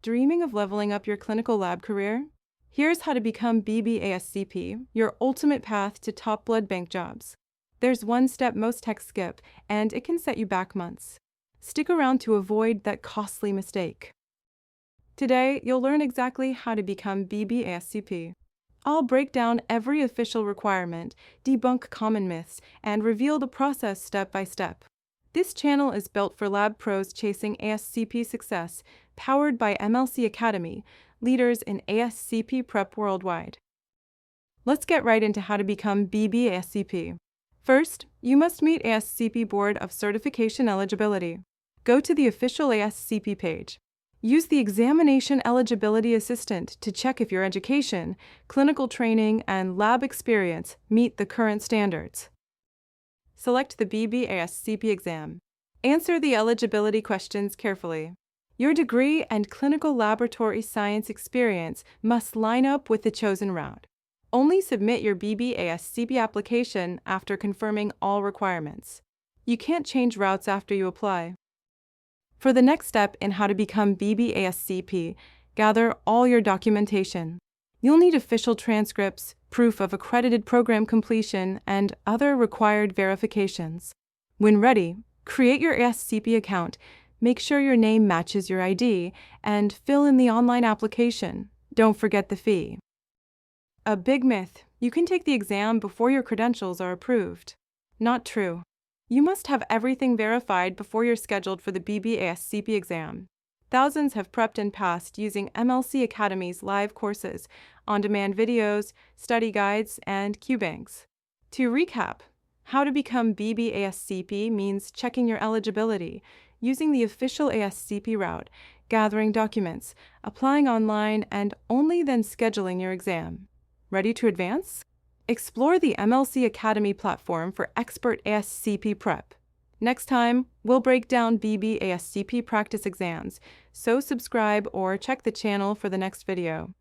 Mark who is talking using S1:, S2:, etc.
S1: Dreaming of leveling up your clinical lab career? Here's how to become BB ASCP, your ultimate path to top blood bank jobs. There's one step most techs skip, and it can set you back months. Stick around to avoid that costly mistake. Today, you'll learn exactly how to become BB ASCP. I'll break down every official requirement, debunk common myths, and reveal the process step by step. This channel is built for lab pros chasing ASCP success, powered by MLSIAcademy, leaders in ASCP prep worldwide. Let's get right into how to become BB ASCP. First, you must meet ASCP Board of Certification eligibility. Go to the official ASCP page. Use the Examination Eligibility Assistant to check if your education, clinical training, and lab experience meet the current standards. Select the BB ASCP exam. Answer the eligibility questions carefully. Your degree and clinical laboratory science experience must line up with the chosen route. Only submit your BB ASCP application after confirming all requirements. You can't change routes after you apply. For the next step in how to become BB ASCP, gather all your documentation. You'll need official transcripts, proof of accredited program completion, and other required verifications. When ready, create your ASCP account, make sure your name matches your ID, and fill in the online application. Don't forget the fee. A big myth: you can take the exam before your credentials are approved. Not true. You must have everything verified before you're scheduled for the BB ASCP exam. Thousands have prepped and passed using MLSIAcademy's live courses, on-demand videos, study guides, and QBanks. To recap, how to become BB ASCP means checking your eligibility, using the official ASCP route, gathering documents, applying online, and only then scheduling your exam. Ready to advance? Explore the MLSIAcademy platform for expert ASCP prep. Next time, we'll break down BB ASCP practice exams, so subscribe or check the channel for the next video.